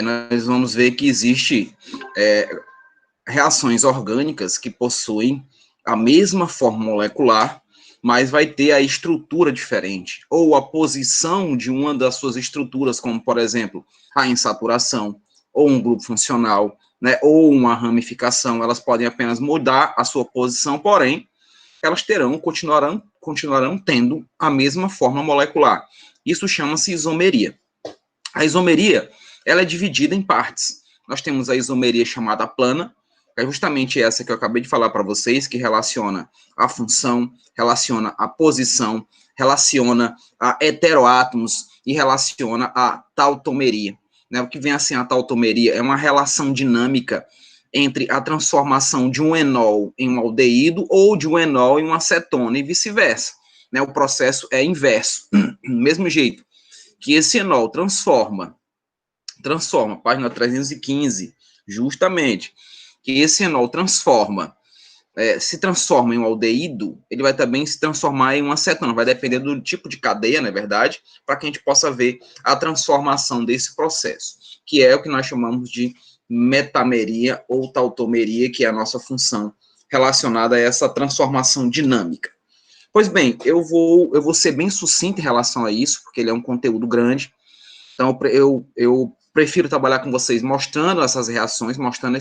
nós vamos ver que existe reações orgânicas que possuem a mesma forma molecular, mas vai ter a estrutura diferente, ou a posição de uma das suas estruturas, como, por exemplo, a insaturação, ou um grupo funcional, né, ou uma ramificação. Elas podem apenas mudar a sua posição, porém, elas continuarão tendo a mesma forma molecular. Isso chama-se isomeria. A isomeria, ela é dividida em partes. Nós temos a isomeria chamada plana, que é justamente essa que eu acabei de falar para vocês, que relaciona a função, relaciona a posição, relaciona a heteroátomos e relaciona a tautomeria. Né? O que vem assim a tautomeria é uma relação dinâmica entre a transformação de um enol em um aldeído ou de um enol em uma acetona e vice-versa. Né? O processo é inverso. Do mesmo jeito que esse enol transforma, página 315, justamente, que esse enol se transforma em um aldeído, ele vai também se transformar em uma acetona, vai depender do tipo de cadeia, na verdade, para que a gente possa ver a transformação desse processo, que é o que nós chamamos de metameria ou tautomeria, que é a nossa função relacionada a essa transformação dinâmica. Pois bem, eu vou ser bem sucinto em relação a isso, porque ele é um conteúdo grande, então eu prefiro trabalhar com vocês mostrando essas reações, mostrando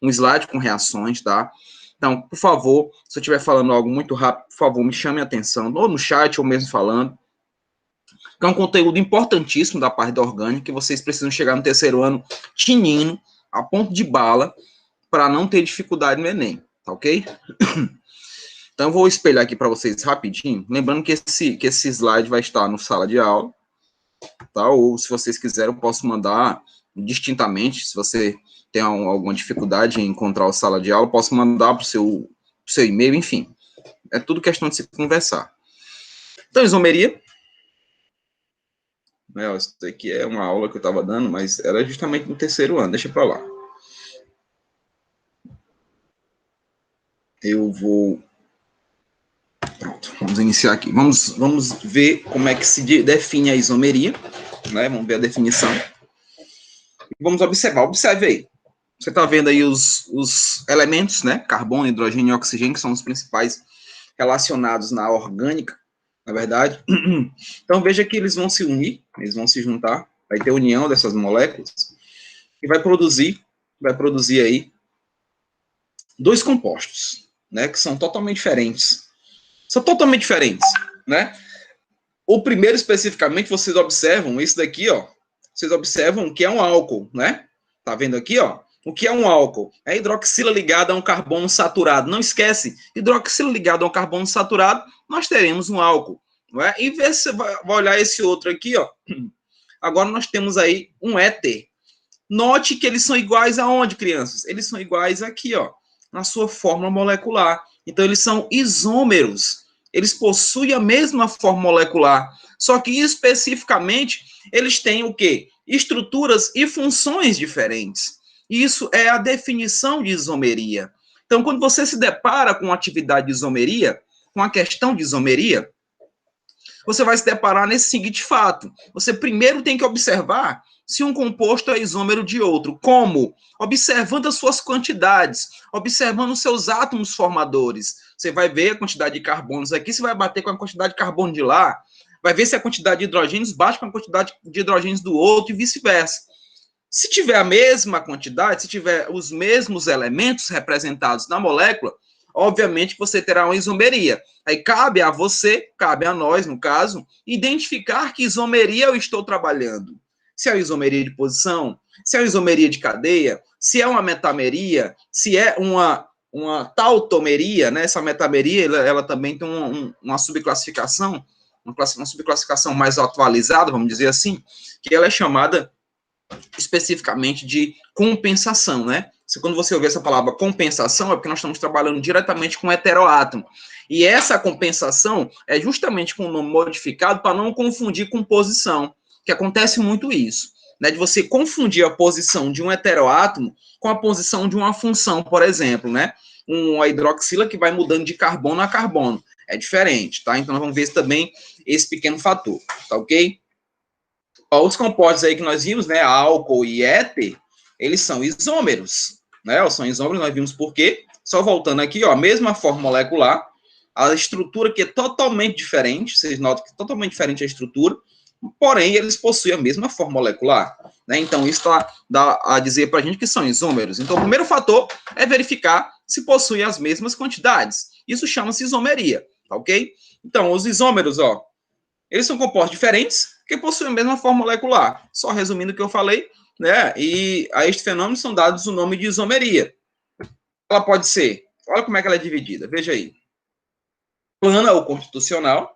um slide com reações, tá? Então, por favor, se eu estiver falando algo muito rápido, por favor, me chame a atenção, ou no chat, ou mesmo falando. É um conteúdo importantíssimo da parte da orgânica, que vocês precisam chegar no terceiro ano tinindo, a ponto de bala, para não ter dificuldade no Enem, tá ok? Então, eu vou espelhar aqui para vocês rapidinho, lembrando que esse slide vai estar no sala de aula, tá? Ou, se vocês quiserem, eu posso mandar distintamente, se você tem alguma dificuldade em encontrar a sala de aula, posso mandar para o seu e-mail, enfim. É tudo questão de se conversar. Então, isomeria. Isso aqui é uma aula que eu estava dando, mas era justamente no terceiro ano, deixa para lá. Eu vou... Pronto, vamos iniciar aqui. Vamos ver como é que se define a isomeria, né? Vamos ver a definição. Vamos observar, observe aí. Você está vendo aí os elementos, né? Carbono, hidrogênio e oxigênio, que são os principais relacionados na orgânica, na verdade. Então, veja que eles vão se unir, eles vão se juntar, vai ter união dessas moléculas, e vai produzir aí dois compostos, né? Que são totalmente diferentes. São totalmente diferentes, né? O primeiro, especificamente, vocês observam, isso daqui, ó, vocês observam que é um álcool, né? Tá vendo aqui, ó? O que é um álcool? É hidroxila ligada a um carbono saturado. Não esquece, hidroxila ligada a um carbono saturado, nós teremos um álcool. Não é? E vê se vai olhar esse outro aqui, ó. Agora nós temos aí um éter. Note que eles são iguais aonde, crianças? Eles são iguais aqui, ó, na sua fórmula molecular. Então, eles são isômeros. Eles possuem a mesma forma molecular. Só que, especificamente, eles têm o quê? Estruturas e funções diferentes. Isso é a definição de isomeria. Então, quando você se depara com a atividade de isomeria, com a questão de isomeria, você vai se deparar nesse seguinte fato. Você primeiro tem que observar se um composto é isômero de outro. Como? Observando as suas quantidades, observando os seus átomos formadores. Você vai ver a quantidade de carbonos aqui, você vai bater com a quantidade de carbono de lá, vai ver se a quantidade de hidrogênios bate com a quantidade de hidrogênios do outro e vice-versa. Se tiver a mesma quantidade, se tiver os mesmos elementos representados na molécula, obviamente você terá uma isomeria. Aí cabe a você, cabe a nós, no caso, identificar que isomeria eu estou trabalhando. Se é uma isomeria de posição, se é uma isomeria de cadeia, se é uma metameria, se é uma tautomeria, né? Essa metameria, ela também tem uma subclassificação, uma subclassificação mais atualizada, vamos dizer assim, que ela é chamada especificamente de compensação, né? Quando você ouvir essa palavra compensação, é porque nós estamos trabalhando diretamente com heteroátomo. E essa compensação é justamente com o nome modificado para não confundir com posição, que acontece muito isso, né? De você confundir a posição de um heteroátomo com a posição de uma função, por exemplo, né? Uma hidroxila que vai mudando de carbono a carbono. É diferente, tá? Então, nós vamos ver também esse pequeno fator, tá ok? Ó, os compostos aí que nós vimos, né, álcool e éter, eles são isômeros, né? Ou são isômeros, nós vimos por quê. Só voltando aqui, ó, mesma forma molecular, a estrutura que é totalmente diferente, vocês notam que é totalmente diferente a estrutura, porém, eles possuem a mesma forma molecular, né? Então, isso dá a dizer para a gente que são isômeros. Então, o primeiro fator é verificar se possuem as mesmas quantidades. Isso chama-se isomeria, tá ok? Então, os isômeros, ó, eles são compostos diferentes que possuem a mesma forma molecular. Só resumindo o que eu falei, né? E a este fenômeno são dados o nome de isomeria. Ela pode ser, olha como é que ela é dividida, veja aí. Plana ou constitucional,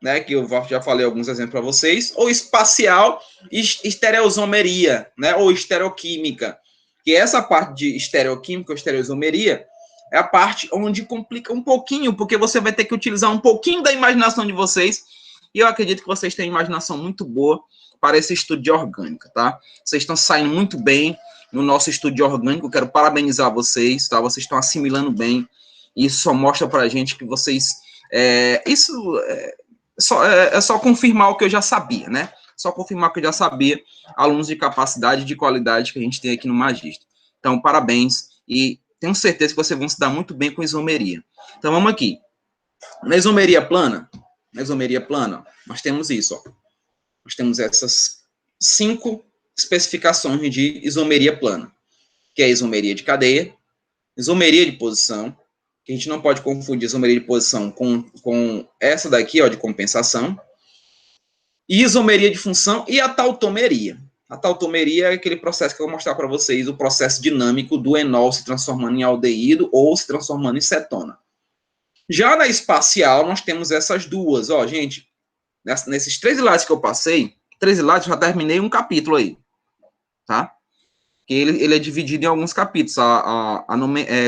né, que eu já falei alguns exemplos para vocês, ou espacial e estereoisomeria, né, ou estereoquímica, que essa parte de estereoquímica ou estereoisomeria é a parte onde complica um pouquinho, porque você vai ter que utilizar um pouquinho da imaginação de vocês, e eu acredito que vocês têm imaginação muito boa para esse estudo de orgânica, tá? Vocês estão saindo muito bem no nosso estudo de orgânico, eu quero parabenizar vocês, tá? Vocês estão assimilando bem, e isso só mostra para a gente que vocês... É só confirmar o que eu já sabia, né? Só confirmar o que eu já sabia, alunos de capacidade e de qualidade que a gente tem aqui no Magistro. Então, parabéns, e tenho certeza que vocês vão se dar muito bem com isomeria. Então, vamos aqui. Na isomeria plana, nós temos isso, ó. Nós temos essas 5 especificações de isomeria plana, que é a isomeria de cadeia, isomeria de posição, que a gente não pode confundir isomeria de posição com essa daqui, ó, de compensação, e isomeria de função e a tautomeria. A tautomeria é aquele processo que eu vou mostrar para vocês, o processo dinâmico do enol se transformando em aldeído ou se transformando em cetona. Já na espacial, nós temos essas duas, ó, gente, nesses 3 slides que eu passei, 3 slides, já terminei um capítulo aí, tá? Que ele é dividido em alguns capítulos,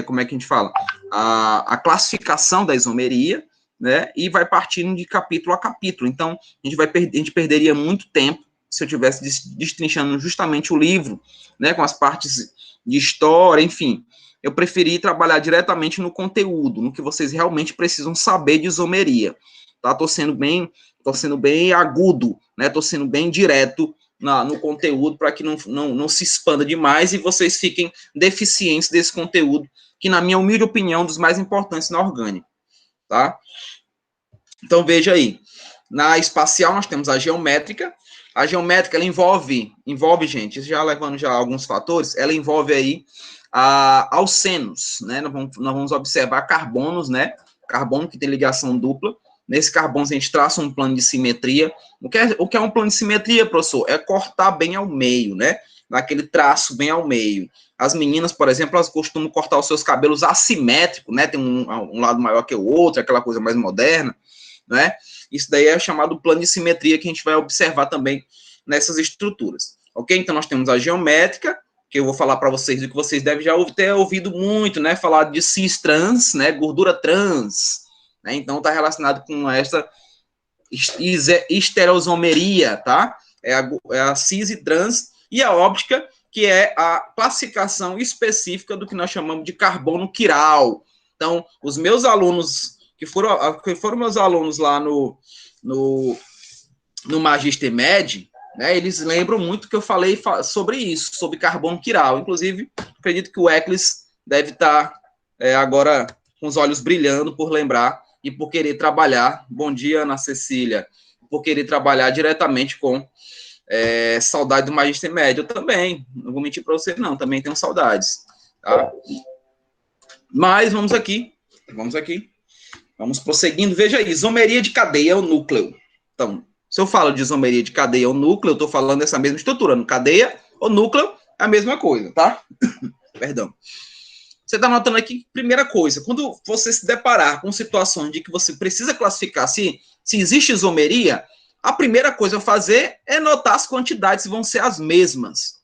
como é que a gente fala? A classificação da isomeria, né, e vai partindo de capítulo a capítulo. Então, a gente perderia muito tempo se eu tivesse destrinchando justamente o livro, né, com as partes de história, enfim. Eu preferi trabalhar diretamente no conteúdo, no que vocês realmente precisam saber de isomeria. Tá? Tô sendo bem agudo, né? Tô sendo bem direto no conteúdo para que não se expanda demais e vocês fiquem deficientes desse conteúdo, que, na minha humilde opinião, é um dos mais importantes na orgânica, tá? Então, veja aí. Na espacial, nós temos a geométrica. A geométrica, ela envolve, gente, já levando já alguns fatores, ela envolve aí alcenos, né? Nós vamos observar carbonos, né? Carbono que tem ligação dupla. Nesse carbono, a gente traça um plano de simetria. O que é um plano de simetria, professor? É cortar bem ao meio, né? Naquele traço bem ao meio. As meninas, por exemplo, elas costumam cortar os seus cabelos assimétricos, né? Tem um lado maior que o outro, aquela coisa mais moderna, né? Isso daí é chamado plano de simetria, que a gente vai observar também nessas estruturas. Ok? Então, nós temos a geométrica, que eu vou falar para vocês, do que vocês devem já ter ouvido muito, né? Falar de cis trans, né? Gordura trans, né? Então, está relacionado com essa estereoisomeria, tá? É a cis e trans, e a óptica, que é a classificação específica do que nós chamamos de carbono quiral. Então, os meus alunos, que foram meus alunos lá no Magister Med, né, eles lembram muito que eu falei sobre isso, sobre carbono quiral. Inclusive, acredito que o Eclis deve estar agora com os olhos brilhando por lembrar e por querer trabalhar. Bom dia, Ana Cecília. Por querer trabalhar diretamente com saudade do Magister Médio. Eu também, não vou mentir para você, não, também tenho saudades. Tá? Mas vamos aqui. Vamos prosseguindo. Veja aí, isomeria de cadeia ou núcleo. Então, se eu falo de isomeria de cadeia ou núcleo, eu estou falando dessa mesma estrutura. No cadeia ou núcleo é a mesma coisa, tá? Perdão. Você está notando aqui, primeira coisa, quando você se deparar com situações de que você precisa classificar se existe isomeria, a primeira coisa a fazer é notar as quantidades vão ser as mesmas.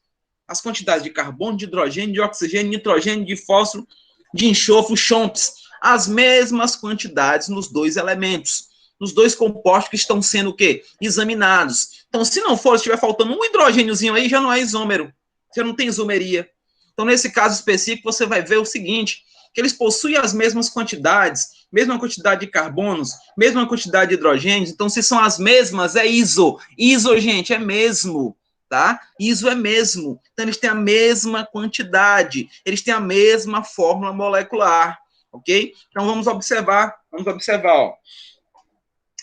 As quantidades de carbono, de hidrogênio, de oxigênio, de nitrogênio, de fósforo, de enxofre, chomps, as mesmas quantidades nos 2 elementos, nos 2 compostos que estão sendo o quê? Examinados. Então, se não for, se estiver faltando um hidrogêniozinho aí, já não é isômero, já não tem isomeria. Então, nesse caso específico, você vai ver o seguinte, que eles possuem as mesmas quantidades, mesma quantidade de carbonos, mesma quantidade de hidrogênios. Então, se são as mesmas, é iso. Iso, gente, é mesmo, tá? Iso é mesmo. Então, eles têm a mesma quantidade, eles têm a mesma fórmula molecular, ok? Então, vamos observar, ó.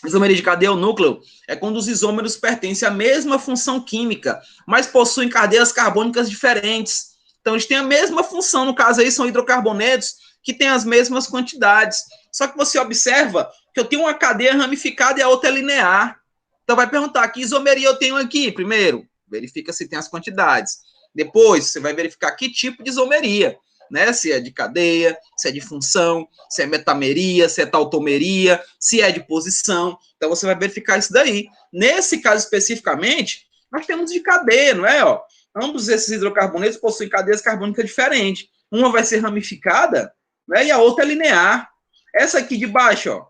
Isomeria de cadeia ou núcleo é quando os isômeros pertencem à mesma função química, mas possuem cadeias carbônicas diferentes. Então, eles têm a mesma função, no caso aí, são hidrocarbonetos que têm as mesmas quantidades. Só que você observa que eu tenho uma cadeia ramificada e a outra é linear. Então, vai perguntar, que isomeria eu tenho aqui? Primeiro, verifica se tem as quantidades. Depois, você vai verificar que tipo de isomeria, né? Se é de cadeia, se é de função, se é metameria, se é tautomeria, se é de posição. Então, você vai verificar isso daí. Nesse caso especificamente, nós temos de cadeia, não é? Ó, ambos esses hidrocarbonetos possuem cadeias carbônicas diferentes. Uma vai ser ramificada, né, e a outra é linear. Essa aqui de baixo, ó.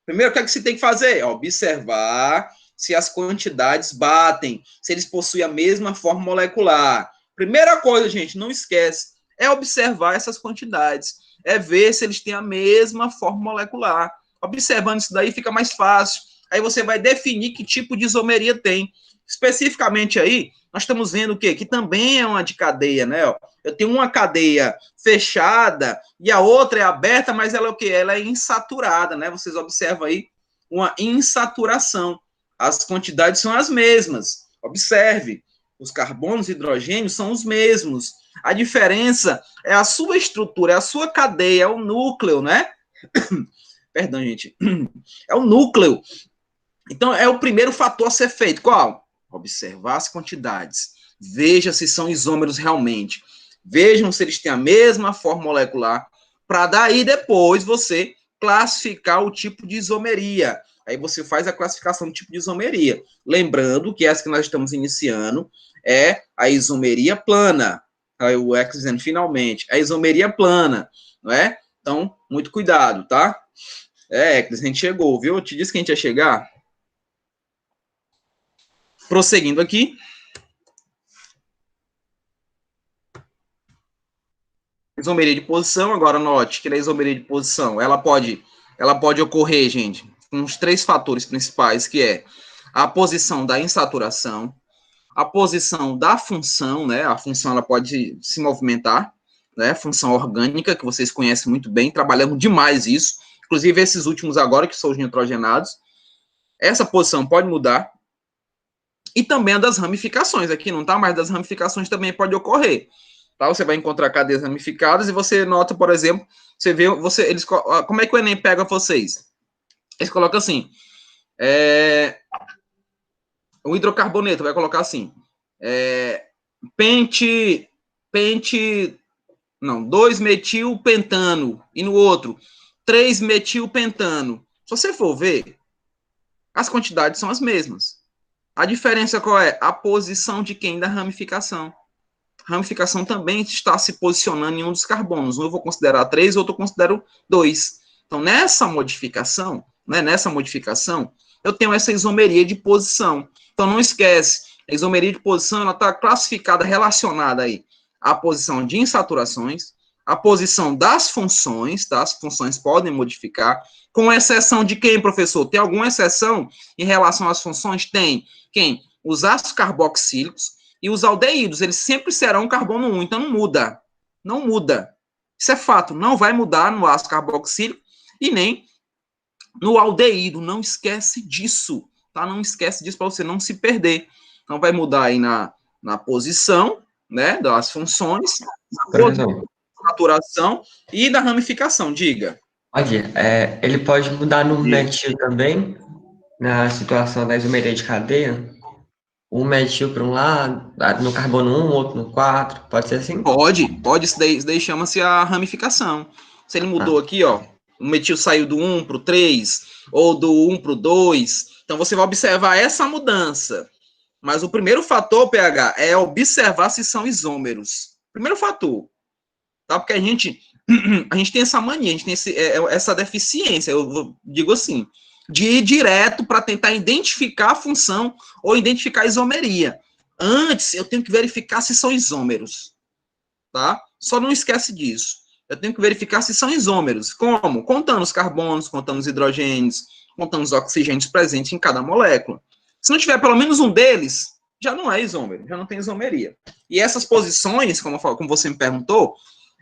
Primeiro, o que é que você tem que fazer? Observar se as quantidades batem, se eles possuem a mesma forma molecular. Primeira coisa, gente, não esquece, é observar essas quantidades, é ver se eles têm a mesma forma molecular. Observando isso daí fica mais fácil. Aí você vai definir que tipo de isomeria tem. Especificamente aí, nós estamos vendo o quê? Que também é uma de cadeia, né? Eu tenho uma cadeia fechada e a outra é aberta, mas ela é o quê? Ela é insaturada, né? Vocês observam aí uma insaturação. As quantidades são as mesmas. Observe, os carbonos e hidrogênios são os mesmos. A diferença é a sua estrutura, é a sua cadeia, é o núcleo, né? Perdão, gente. É o núcleo. Então, é o primeiro fator a ser feito. Qual? Observar as quantidades. Veja se são isômeros realmente. Vejam se eles têm a mesma forma molecular, para daí depois você classificar o tipo de isomeria. Aí você faz a classificação do tipo de isomeria. Lembrando que essa que nós estamos iniciando é a isomeria plana. Aí o X dizendo finalmente, a isomeria plana, não é? Então, muito cuidado, tá? A gente chegou, viu? Eu te disse que a gente ia chegar. Prosseguindo aqui. Isomeria de posição, agora note que a isomeria de posição, ela pode ocorrer, gente, com os 3 fatores principais, que é a posição da insaturação, a posição da função, né, a função ela pode se movimentar, né, função orgânica, que vocês conhecem muito bem, trabalhamos demais isso, inclusive esses últimos agora, que são os nitrogenados, essa posição pode mudar, e também a das ramificações, aqui não tá, mas das ramificações também pode ocorrer. Tá? Você vai encontrar cadeias ramificadas e você nota, por exemplo, você vê, eles, como é que o Enem pega vocês? Eles colocam assim, o hidrocarboneto vai colocar assim, 2-metilpentano, e no outro, 3-metilpentano. Se você for ver, as quantidades são as mesmas. A diferença qual é? A posição de quem? Da ramificação. Ramificação também está se posicionando em um dos carbonos. Um eu vou considerar 3, outro eu considero 2. Então, nessa modificação, eu tenho essa isomeria de posição. Então, não esquece, a isomeria de posição ela está classificada, relacionada aí à posição de insaturações, à posição das funções, tá? As funções podem modificar, com exceção de quem, professor? Tem alguma exceção em relação às funções? Tem. Quem? Os ácidos carboxílicos, e os aldeídos, eles sempre serão carbono 1, então não muda. Não muda. Isso é fato, não vai mudar no ácido carboxílico e nem no aldeído. Não esquece disso, tá? Não esquece disso para você não se perder. Então vai mudar aí na posição, né, das funções, na saturação e da ramificação, diga. Pode, ele pode mudar no metil também, na situação da isomeria de cadeia? Um metil para um lado, no carbono 1, outro no 4, pode ser assim? Pode, isso daí chama-se a ramificação. Se ele mudou aqui, ó, o metil saiu do 1 para o 3, ou do 1 para o 2, então você vai observar essa mudança. Mas o primeiro fator, PH, é observar se são isômeros. Primeiro fator. Tá? Porque a gente tem essa mania, a gente tem essa deficiência, eu digo assim, de ir direto para tentar identificar a função ou identificar a isomeria. Antes, eu tenho que verificar se são isômeros. Tá? Só não esquece disso. Eu tenho que verificar se são isômeros. Como? Contando os carbonos, contando os hidrogênios, contando os oxigênios presentes em cada molécula. Se não tiver pelo menos um deles, já não é isômero, já não tem isomeria. E essas posições, como você me perguntou,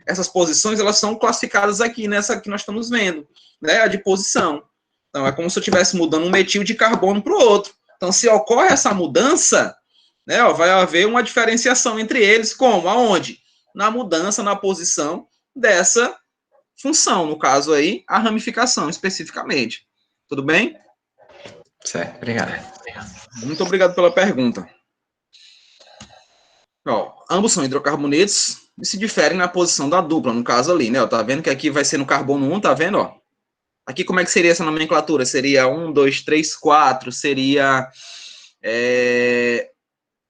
essas posições, elas são classificadas aqui, nessa que nós estamos vendo, né, a de posição. Então, é como se eu estivesse mudando um metil de carbono para o outro. Então, se ocorre essa mudança, né, vai haver uma diferenciação entre eles, como? Aonde? Na mudança, na posição dessa função, no caso aí, a ramificação, especificamente. Tudo bem? Certo, obrigado. Muito obrigado pela pergunta. Ó, ambos são hidrocarbonetos e se diferem na posição da dupla, no caso ali, né? Ó, tá vendo que aqui vai ser no carbono 1, tá vendo, ó? Aqui como é que seria essa nomenclatura? Seria 1, 2, 3, 4, seria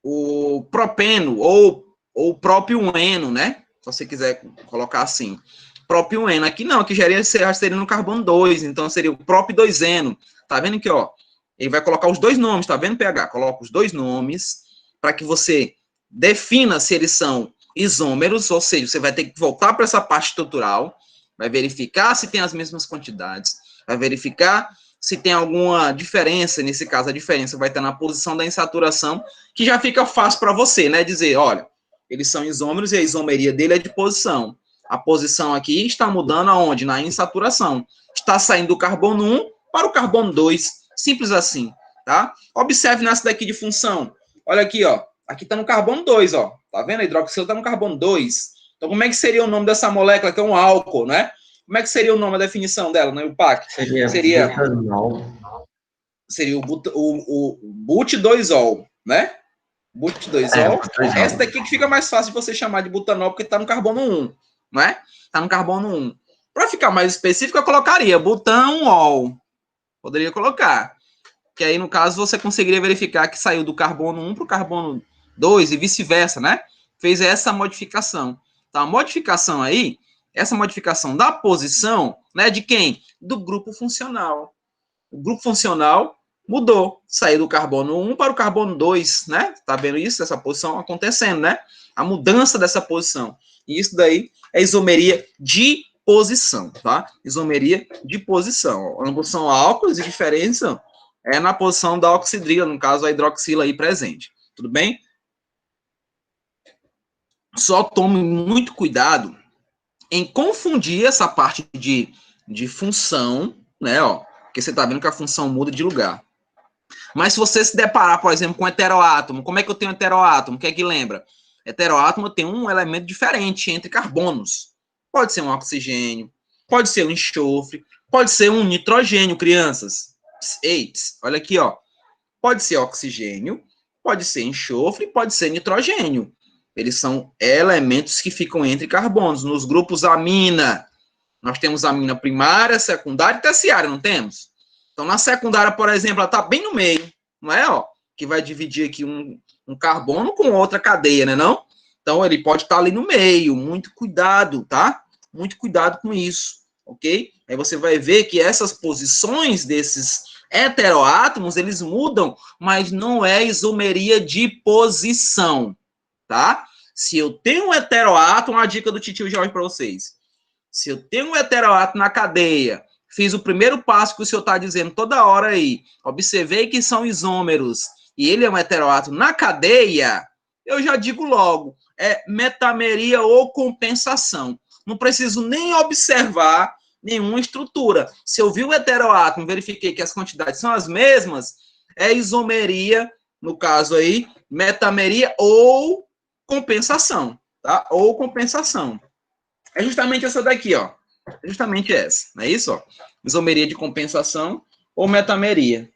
o propeno ou o próprio eno, né? Se você quiser colocar assim. Próprio eno. Aqui não, aqui já seria no carbono 2, então seria o próprio 2-eno. Tá vendo aqui, ó? Ele vai colocar os dois nomes, tá vendo, PH? Coloca os dois nomes para que você defina se eles são isômeros, ou seja, você vai ter que voltar para essa parte estrutural, vai verificar se tem as mesmas quantidades, vai verificar se tem alguma diferença, nesse caso a diferença vai estar na posição da insaturação, que já fica fácil para você, né, dizer, olha, eles são isômeros e a isomeria dele é de posição. A posição aqui está mudando aonde? Na insaturação. Está saindo do carbono 1 para o carbono 2, simples assim, tá? Observe nessa daqui de função, olha aqui, ó, aqui está no carbono 2, ó. Tá vendo? A hidroxila está no carbono 2. Então, como é que seria o nome dessa molécula, que é um álcool, né? Como é que seria o nome, a definição dela, né? O PAC? Seria butanol. Seria o but2ol, né? But2ol. Essa daqui que fica mais fácil de você chamar de butanol, porque está no carbono 1, né? Está no carbono 1. Para ficar mais específico, eu colocaria butanol. Poderia colocar. Que aí, no caso, você conseguiria verificar que saiu do carbono 1 para o carbono 2 e vice-versa, né? Fez essa modificação. Então, a modificação aí, essa modificação da posição, né, de quem? Do grupo funcional. O grupo funcional mudou, saiu do carbono 1 para o carbono 2, né? Tá vendo isso? Essa posição acontecendo, né? A mudança dessa posição. E isso daí é isomeria de posição, tá? Isomeria de posição. Ambos são álcools e diferença é na posição da oxidrila, no caso a hidroxila aí presente. Tudo bem? Só tome muito cuidado em confundir essa parte de função, né, ó, porque você está vendo que a função muda de lugar. Mas se você se deparar, por exemplo, com heteroátomo, como é que eu tenho heteroátomo? O que é que lembra? Heteroátomo tem um elemento diferente entre carbonos. Pode ser um oxigênio, pode ser um enxofre, pode ser um nitrogênio, crianças. Eits, olha aqui, ó. Pode ser oxigênio, pode ser enxofre, pode ser nitrogênio. Eles são elementos que ficam entre carbonos. Nos grupos amina, nós temos amina primária, secundária e terciária, não temos? Então, na secundária, por exemplo, ela está bem no meio, não é? Ó, que vai dividir aqui um carbono com outra cadeia, né, não? Então, ele pode estar ali no meio. Muito cuidado, tá? Muito cuidado com isso, ok? Aí você vai ver que essas posições desses heteroátomos, eles mudam, mas não é isomeria de posição, tá? Se eu tenho um heteroátomo, uma dica do titio Jorge para vocês. Se eu tenho um heteroátomo na cadeia, fiz o primeiro passo que o senhor está dizendo toda hora aí, observei que são isômeros, e ele é um heteroátomo na cadeia, eu já digo logo, é metameria ou compensação. Não preciso nem observar nenhuma estrutura. Se eu vi o heteroátomo, verifiquei que as quantidades são as mesmas, é isomeria, no caso aí, metameria ou compensação, tá? Ou compensação. É justamente essa daqui, ó. É justamente essa, não é isso? Ó? Isomeria de compensação ou metameria,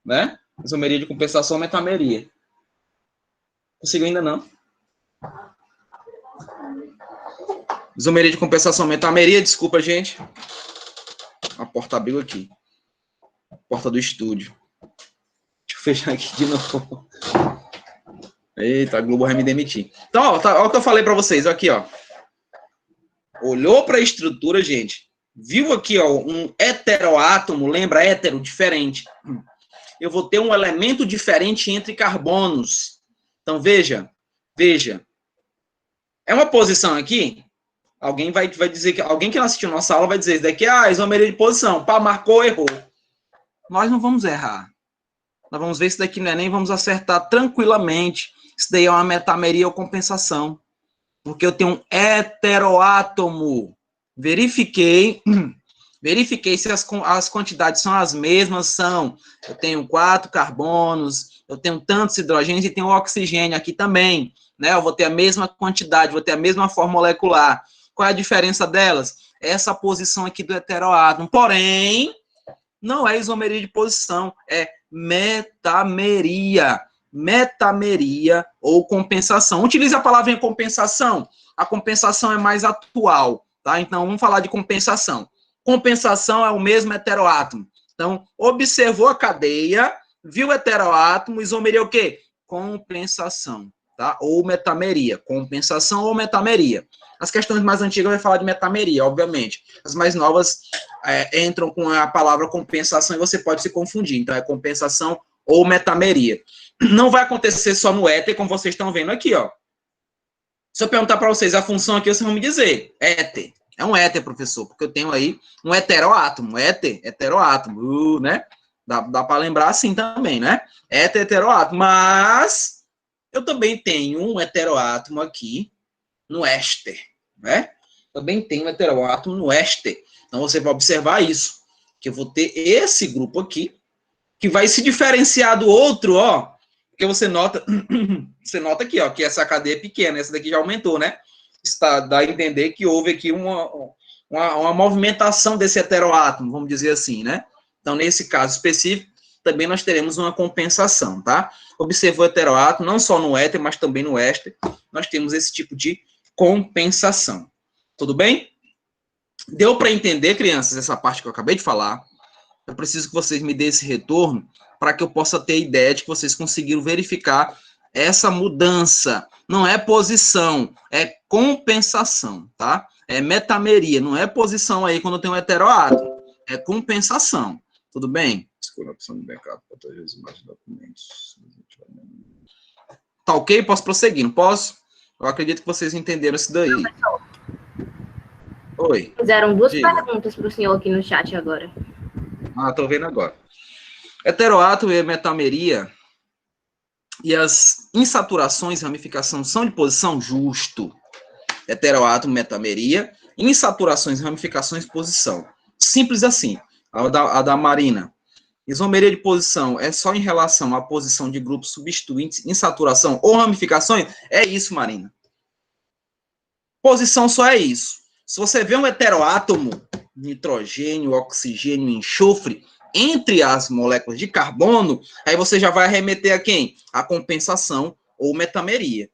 né? Isomeria de compensação ou metameria. Conseguiu ainda não? Isomeria de compensação, metameria, desculpa, gente. A porta abriu aqui. Porta do estúdio. Deixa eu fechar aqui de novo. Eita, a Globo vai me demitir. Então, ó, tá, ó o que eu falei para vocês, aqui, ó. Olhou para a estrutura, gente. Viu aqui, ó, um heteroátomo, lembra? Hétero, diferente. Eu vou ter um elemento diferente entre carbonos. Então, veja. É uma posição aqui, Alguém vai dizer que alguém que não assistiu nossa aula vai dizer isso daqui, isomeria de posição. Pá, marcou, errou. Nós não vamos errar. Nós vamos ver isso daqui no Enem, vamos acertar tranquilamente. Isso daí é uma metameria ou compensação. Porque eu tenho um heteroátomo. Verifiquei se as quantidades são as mesmas, são. Eu tenho 4 carbonos, eu tenho tantos hidrogênios e tenho oxigênio aqui também. Né? Eu vou ter a mesma quantidade, vou ter a mesma forma molecular. Qual é a diferença delas? Essa posição aqui do heteroátomo. Porém, não é isomeria de posição, é metameria. Metameria ou compensação. Utilize a palavra em compensação. A compensação é mais atual, tá? Então, vamos falar de compensação. Compensação é o mesmo heteroátomo. Então, observou a cadeia, viu o heteroátomo, isomeria o quê? Compensação, tá? Ou metameria. Compensação ou metameria. As questões mais antigas vai falar de metameria, obviamente. As mais novas entram com a palavra compensação e você pode se confundir. Então, é compensação ou metameria. Não vai acontecer só no éter, como vocês estão vendo aqui, ó. Se eu perguntar para vocês a função aqui, vocês vão me dizer. Éter. É um éter, professor, porque eu tenho aí um heteroátomo. Éter, heteroátomo, né? Dá para lembrar assim também, né? Éter, heteroátomo. Mas eu também tenho um heteroátomo aqui no éster, né? Também tenho um heteroátomo no éster. Então, você vai observar isso, que eu vou ter esse grupo aqui, que vai se diferenciar do outro, ó, porque você nota aqui, ó, que essa cadeia é pequena, essa daqui já aumentou, né? Dá a entender que houve aqui uma movimentação desse heteroátomo, vamos dizer assim, né? Então, nesse caso específico, também nós teremos uma compensação, tá? Observou o heteroátomo, não só no éter, mas também no éster, nós temos esse tipo de compensação. Tudo bem? Deu para entender, crianças, essa parte que eu acabei de falar? Eu preciso que vocês me dêem esse retorno para que eu possa ter ideia de que vocês conseguiram verificar essa mudança. Não é posição, é compensação, tá? É metameria, não é posição aí quando tem um heteroátomo, é compensação. Tudo bem? Escolha a opção de backup para todos os demais documentos. Tá ok? Posso prosseguir, não posso? Eu acredito que vocês entenderam isso daí. Oi. Fizeram duas perguntas para o senhor aqui no chat agora. Tô vendo agora. Heteroátomo e metameria e as insaturações e ramificação são de posição? Justo. Heteroátomo, metameria, insaturações e ramificações de posição. Simples assim. A da Marina. Isomeria de posição é só em relação à posição de grupos substituintes, insaturação ou ramificações? É isso, Marina. Posição só é isso. Se você vê um heteroátomo, nitrogênio, oxigênio, enxofre, entre as moléculas de carbono, aí você já vai arremeter a quem? A compensação ou metameria.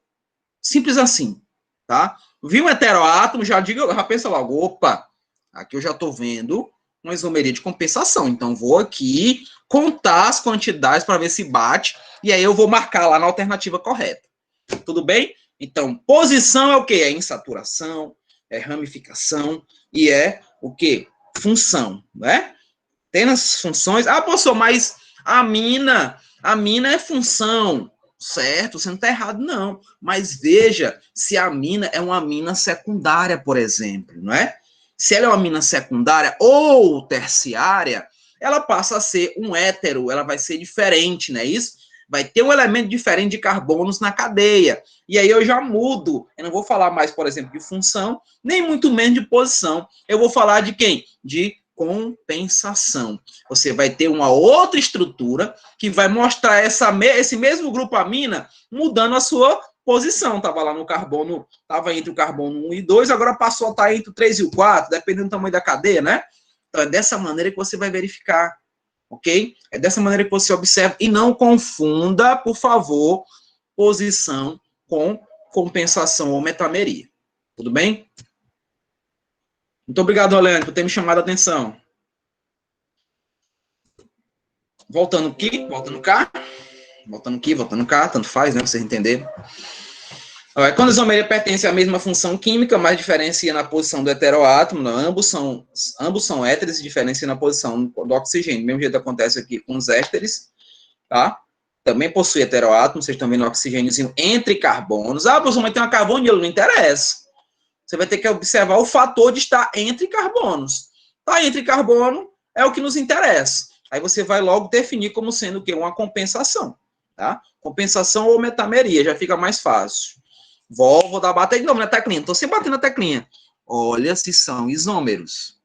Simples assim, tá? Viu um heteroátomo, já pensa logo, opa, aqui eu já estou vendo uma isomeria de compensação, então vou aqui contar as quantidades para ver se bate, e aí eu vou marcar lá na alternativa correta. Tudo bem? Então, posição é o quê? É insaturação, é ramificação, e é o quê? Função, né? Tem nas funções. Professor, mas a mina é função, certo? Você não está errado, não. Mas veja se a mina é uma mina secundária, por exemplo, não é? Se ela é uma mina secundária ou terciária, ela passa a ser um hétero, ela vai ser diferente, não é isso? Vai ter um elemento diferente de carbonos na cadeia. E aí eu já mudo. Eu não vou falar mais, por exemplo, de função, nem muito menos de posição. Eu vou falar de quem? De compensação. Você vai ter uma outra estrutura que vai mostrar esse mesmo grupo amina mudando a sua posição. Estava lá no carbono, estava entre o carbono 1 e 2, agora passou a estar entre o 3 e o 4, dependendo do tamanho da cadeia, né? Então é dessa maneira que você vai verificar, ok? É dessa maneira que você observa e não confunda, por favor, posição com compensação ou metameria. Tudo bem? Muito obrigado, Leandro, por ter me chamado a atenção. Voltando aqui, voltando cá. Voltando aqui, voltando cá, tanto faz, né, pra vocês entenderem. Quando a isomeria pertence à mesma função química, mas diferencia na posição do heteroátomo, não, ambos são éteres e diferenciam na posição do oxigênio. Do mesmo jeito acontece aqui com os ésteres, tá? Também possui heteroátomo, vocês estão vendo o oxigêniozinho entre carbonos. Professor, mas tem uma carbonilo, não interessa. Você vai ter que observar o fator de estar entre carbonos. Está entre carbono é o que nos interessa. Aí você vai logo definir como sendo o quê? Uma compensação. Tá? Compensação ou metameria, já fica mais fácil. Vou dar bater de novo na teclinha. Estou sempre batendo na teclinha. Olha se são isômeros.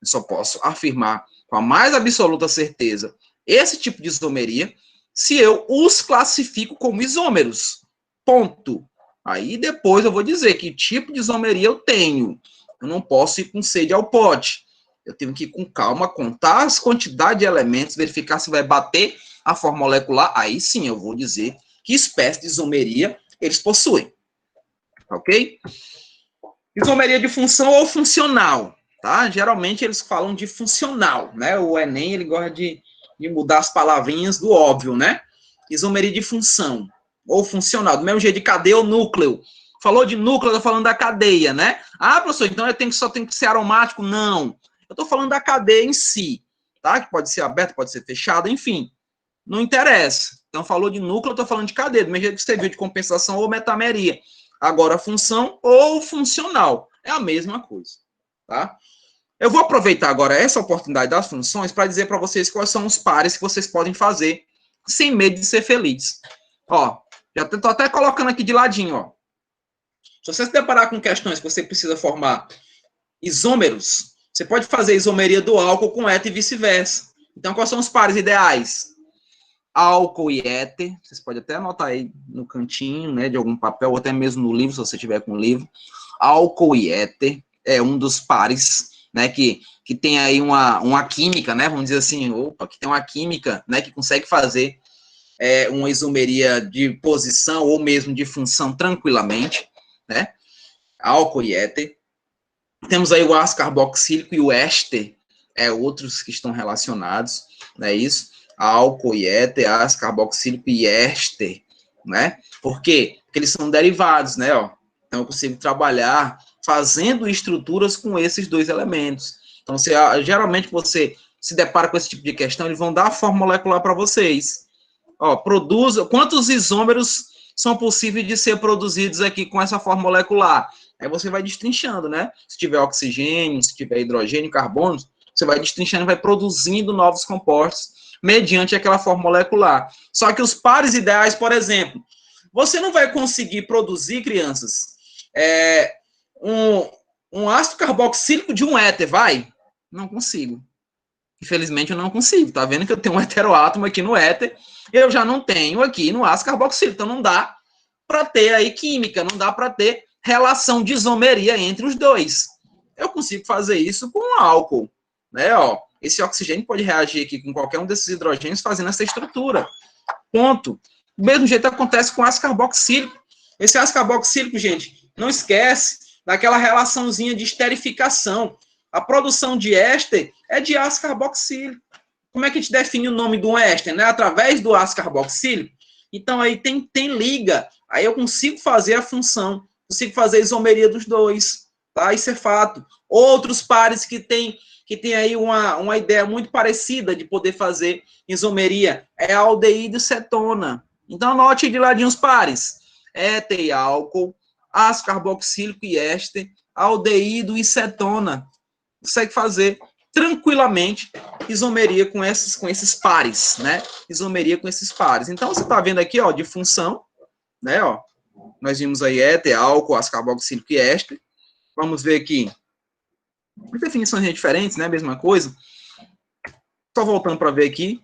Eu só posso afirmar com a mais absoluta certeza esse tipo de isomeria se eu os classifico como isômeros. Ponto. Aí depois eu vou dizer que tipo de isomeria eu tenho. Eu não posso ir com sede ao pote. Eu tenho que ir com calma, contar as quantidades de elementos, verificar se vai bater a forma molecular. Aí sim eu vou dizer que espécie de isomeria eles possuem. Ok? Isomeria de função ou funcional. Tá? Geralmente eles falam de funcional. Né? O Enem ele gosta de mudar as palavrinhas do óbvio. Né? Isomeria de função ou funcional. Do mesmo jeito de cadeia ou núcleo. Falou de núcleo, eu estou falando da cadeia, né? Ah, professor, então só tem que ser aromático? Não. Eu estou falando da cadeia em si, tá? Que pode ser aberta, pode ser fechada, enfim. Não interessa. Então, falou de núcleo, eu estou falando de cadeia, do mesmo jeito que você viu de compensação ou metameria. Agora, função ou funcional. É a mesma coisa, tá? Eu vou aproveitar agora essa oportunidade das funções para dizer para vocês quais são os pares que vocês podem fazer sem medo de ser feliz. Ó, já estou até colocando aqui de ladinho, ó. Se você se deparar com questões que você precisa formar isômeros, você pode fazer isomeria do álcool com éter e vice-versa. Então, quais são os pares ideais? Álcool e éter. Vocês podem até anotar aí no cantinho, né, de algum papel, ou até mesmo no livro, se você tiver com o livro. Álcool e éter é um dos pares, né, que tem aí uma química, né, vamos dizer assim, que tem uma química, né, que consegue fazer uma isomeria de posição ou mesmo de função tranquilamente, né? Álcool e éter. Temos aí o ácido carboxílico e o éster, outros que estão relacionados, não é isso? Álcool e éter, ácido carboxílico e éster, né? Por quê? Porque eles são derivados, né? Ó. Então, eu consigo trabalhar fazendo estruturas com esses dois elementos. Então, geralmente, você se depara com esse tipo de questão, eles vão dar a forma molecular para vocês. Ó, quantos isômeros são possíveis de ser produzidos aqui com essa forma molecular? Aí você vai destrinchando, né? Se tiver oxigênio, se tiver hidrogênio, carbono, você vai destrinchando e vai produzindo novos compostos mediante aquela forma molecular. Só que os pares ideais, por exemplo, você não vai conseguir produzir, crianças, um ácido carboxílico de um éter, vai? Não consigo. Infelizmente, eu não consigo. Tá vendo que eu tenho um heteroátomo aqui no éter, eu já não tenho aqui no ácido carboxílico. Então, não dá para ter aí química, não dá para ter relação de isomeria entre os dois. Eu consigo fazer isso com o álcool, né? Ó, esse oxigênio pode reagir aqui com qualquer um desses hidrogênios fazendo essa estrutura. Ponto. Do mesmo jeito acontece com o ácido carboxílico. Esse ácido carboxílico, gente, não esquece daquela relaçãozinha de esterificação. A produção de éster é de ácido carboxílico. Como é que a gente define o nome do éster? Né? Através do ácido carboxílico. Então, aí tem liga. Aí eu consigo fazer a função, consigo fazer a isomeria dos dois. Tá? Isso é fato. Outros pares que tem aí uma ideia muito parecida de poder fazer isomeria é a aldeído e cetona. Então, anote de ladinho os pares. Éter e álcool, ácido carboxílico e éster, aldeído e cetona. Consegue fazer tranquilamente isomeria com esses pares, né? Isomeria com esses pares. Então, você está vendo aqui, ó, de função, né, ó. Nós vimos aí éter, álcool, ácido carboxílico e éster. Vamos ver aqui. As definições diferentes, né? Mesma coisa. Só voltando para ver aqui.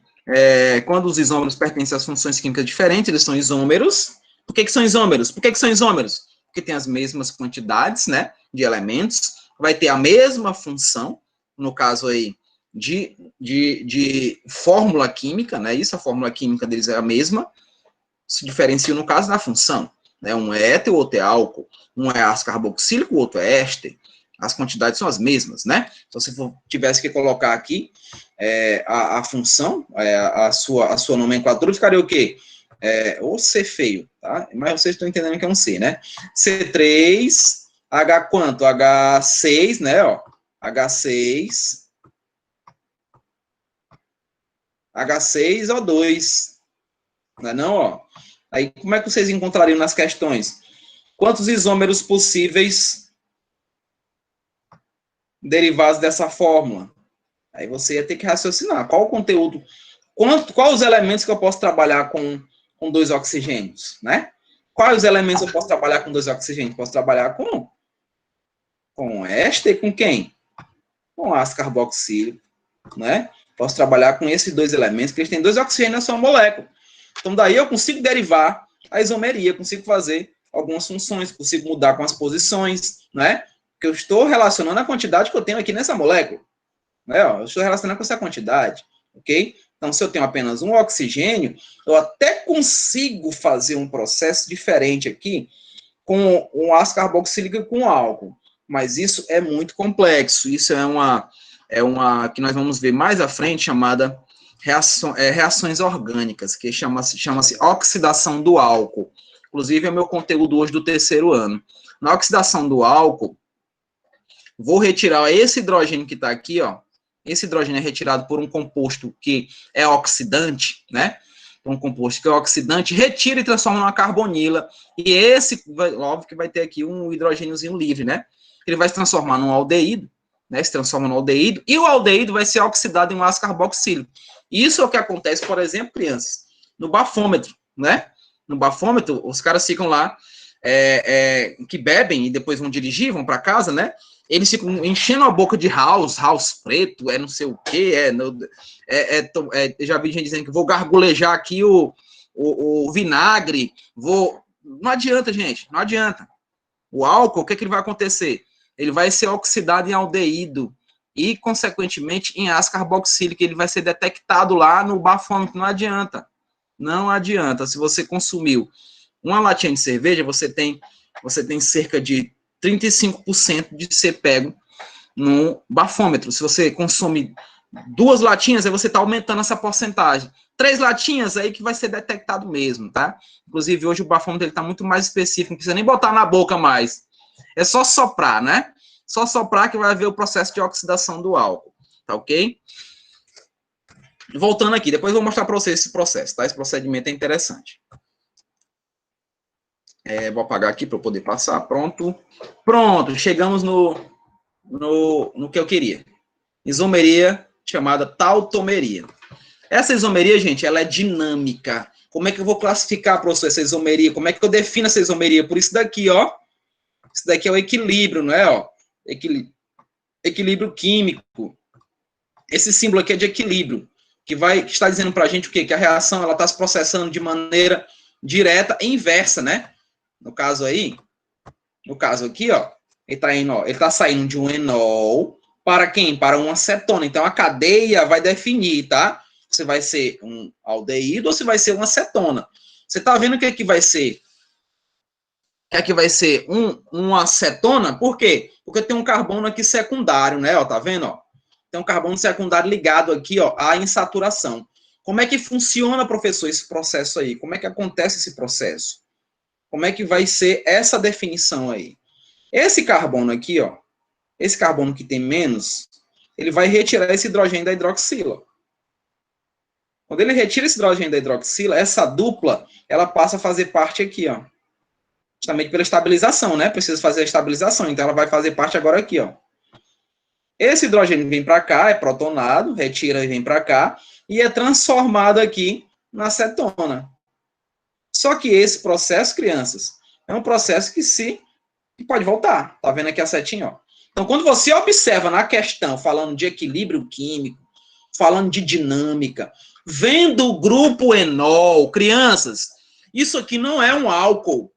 Quando os isômeros pertencem às funções químicas diferentes, eles são isômeros. Por que são isômeros? Por que são isômeros? Porque tem as mesmas quantidades, né? De elementos. Vai ter a mesma função, no caso aí, de fórmula química, né? Isso, a fórmula química deles é a mesma. Se diferencia, no caso, na função. Né? Um é éter, o outro é álcool. Um é ácido carboxílico, o outro é éster. As quantidades são as mesmas, né? Então, se eu tivesse que colocar aqui a função, a sua nomenclatura, ficaria o quê? Ou C feio, tá? Mas vocês estão entendendo que é um C, né? C3, H quanto? H6, né? Ó, H6, H6O2. Não é não, ó? Aí, como é que vocês encontrariam nas questões? Quantos isômeros possíveis derivados dessa fórmula? Aí você ia ter que raciocinar. Qual o conteúdo, quais os elementos que eu posso trabalhar com 2 oxigênios, né? Quais os elementos eu posso trabalhar com 2 oxigênios? Posso trabalhar com éster e com quem? Com ácido carboxílico, né? Posso trabalhar com esses 2 elementos, que eles têm 2 oxigênios na sua molécula. Então, daí eu consigo derivar a isomeria, consigo fazer algumas funções, consigo mudar com as posições, né? Porque eu estou relacionando a quantidade que eu tenho aqui nessa molécula. Né? Eu estou relacionando com essa quantidade, ok? Então, se eu tenho apenas um oxigênio, eu até consigo fazer um processo diferente aqui com um ácido carboxílico e com álcool. Mas isso é muito complexo. Isso é uma que nós vamos ver mais à frente, chamada reações orgânicas, que chama-se oxidação do álcool. Inclusive, é o meu conteúdo hoje do 3º ano. Na oxidação do álcool, vou retirar esse hidrogênio que está aqui, ó. Esse hidrogênio é retirado por um composto que é oxidante, né? Um composto que é oxidante, retira e transforma numa carbonila. E esse, óbvio que vai ter aqui um hidrogêniozinho livre, né? Ele vai se transformar num aldeído, né? Se transforma no aldeído, e o aldeído vai ser oxidado em um ácido carboxílico. Isso é o que acontece, por exemplo, crianças, no bafômetro, né? No bafômetro, os caras ficam lá, que bebem e depois vão dirigir, vão para casa, né? Eles ficam enchendo a boca de house preto, não sei o quê, já vi gente dizendo que vou gargulejar aqui o vinagre, não adianta, gente, não adianta. O álcool, o que ele vai acontecer? Ele vai ser oxidado em aldeído e, consequentemente, em ácido carboxílico, ele vai ser detectado lá no bafômetro, não adianta. Não adianta. Se você consumiu uma latinha de cerveja, você tem cerca de 35% de ser pego no bafômetro. Se você consome 2 latinhas, aí você está aumentando essa porcentagem. 3 latinhas, aí que vai ser detectado mesmo, tá? Inclusive, hoje o bafômetro está muito mais específico, não precisa nem botar na boca mais. É só soprar, né? Só soprar que vai haver o processo de oxidação do álcool, tá ok? Voltando aqui, depois eu vou mostrar para vocês esse processo, tá? Esse procedimento é interessante. Vou apagar aqui para eu poder passar. Pronto. Pronto, chegamos no que eu queria. Isomeria chamada tautomeria. Essa isomeria, gente, ela é dinâmica. Como é que eu vou classificar, professor, essa isomeria? Como é que eu defino essa isomeria? Por isso daqui, ó. Isso daqui é o equilíbrio, não é? Ó? Equilíbrio químico. Esse símbolo aqui é de equilíbrio, que está dizendo para a gente o quê? Que a reação ela está se processando de maneira direta e inversa, né? No caso aqui, ó, ele está saindo de um enol para quem? Para uma acetona. Então, a cadeia vai definir, tá? Se vai ser um aldeído ou se vai ser uma acetona. Você está vendo o que é que vai ser? O que é que vai ser uma acetona? Por quê? Porque tem um carbono aqui secundário, né? Ó, tá vendo? Ó? Tem um carbono secundário ligado aqui, ó, à insaturação. Como é que funciona, professor, esse processo aí? Como é que acontece esse processo? Como é que vai ser essa definição aí? Esse carbono aqui, ó, esse carbono que tem menos, ele vai retirar esse hidrogênio da hidroxila. Quando ele retira esse hidrogênio da hidroxila, essa dupla, ela passa a fazer parte aqui, ó. Justamente pela estabilização, né? Precisa fazer a estabilização, então ela vai fazer parte agora aqui, ó. Esse hidrogênio vem para cá, é protonado, retira e vem para cá, e é transformado aqui na acetona. Só que esse processo, crianças, é um processo que pode voltar. Tá vendo aqui a setinha, ó? Então, quando você observa na questão, falando de equilíbrio químico, falando de dinâmica, vendo o grupo enol, crianças, isso aqui não é um álcool.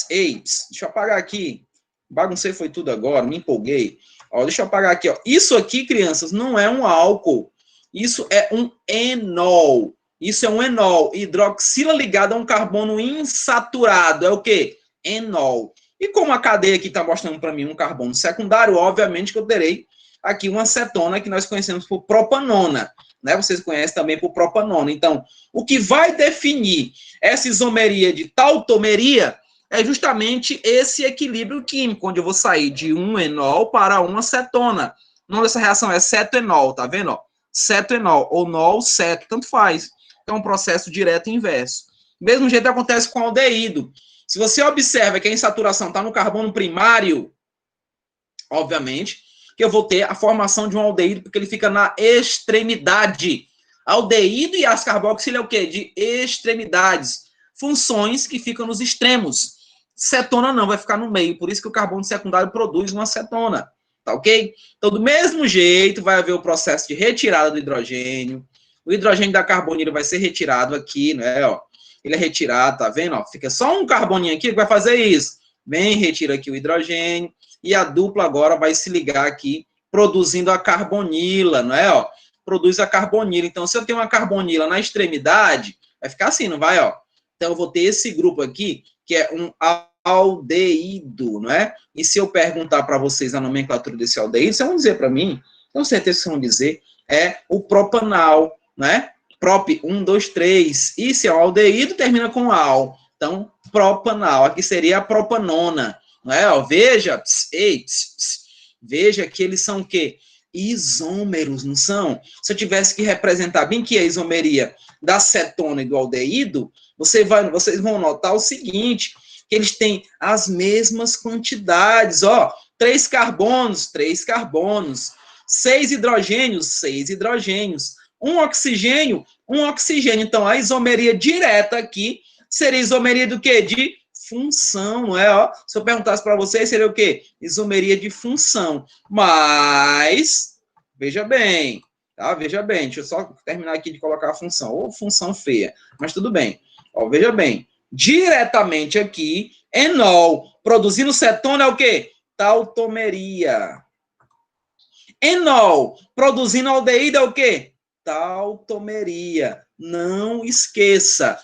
Ei, deixa eu apagar aqui. Baguncei foi tudo agora, me empolguei. Ó, deixa eu apagar aqui, ó. Isso aqui, crianças, não é um álcool. Isso é um enol. Isso é um enol. Hidroxila ligada a um carbono insaturado. É o quê? Enol. E como a cadeia aqui está mostrando para mim um carbono secundário, obviamente que eu terei aqui uma acetona que nós conhecemos por propanona. Né? Vocês conhecem também por propanona. Então, o que vai definir essa isomeria de tautomeria é justamente esse equilíbrio químico, onde eu vou sair de um enol para uma acetona. O nome dessa reação é cetoenol, tá vendo? Ó? Cetoenol, ou nol, ceto, tanto faz. É um processo direto e inverso. Do mesmo jeito acontece com o aldeído. Se você observa que a insaturação está no carbono primário, obviamente, que eu vou ter a formação de um aldeído, porque ele fica na extremidade. Aldeído e ácido-carboxílio é o quê? De extremidades. Funções que ficam nos extremos. Cetona não, vai ficar no meio. Por isso que o carbono secundário produz uma cetona. Tá ok? Então, do mesmo jeito, vai haver o processo de retirada do hidrogênio. O hidrogênio da carbonila vai ser retirado aqui, né? Ó, ele é retirado, tá vendo? Ó, fica só um carboninho aqui que vai fazer isso. Vem, retira aqui o hidrogênio. E a dupla agora vai se ligar aqui, produzindo a carbonila, não é? Ó, produz a carbonila. Então, se eu tenho uma carbonila na extremidade, vai ficar assim, não vai? Ó. Então, eu vou ter esse grupo aqui, que é um aldeído, não é? E se eu perguntar para vocês a nomenclatura desse aldeído, vocês vão dizer para mim, tenho certeza que vocês vão dizer, é o propanal, né? Prop 1, 2, 3. E se é um aldeído, termina com al. Então, propanal. Aqui seria a propanona, não é? Ó, veja, veja que eles são o quê? Isômeros, não são? Se eu tivesse que representar bem que é a isomeria da cetona e do aldeído, vocês vão notar o seguinte, que eles têm as mesmas quantidades, ó, 3 carbonos, 6 hidrogênios, 6 hidrogênios, 1 oxigênio, 1 oxigênio. Então, a isomeria direta aqui seria isomeria do quê? De função, não é? Ó, se eu perguntasse para vocês, seria o quê? Isomeria de função. Mas, veja bem, tá? Veja bem, deixa eu só terminar aqui de colocar a função. Ou função feia, mas tudo bem. Ó, veja bem, diretamente aqui, enol, produzindo cetona é o quê? Tautomeria. Enol, produzindo aldeído é o quê? Tautomeria. Não esqueça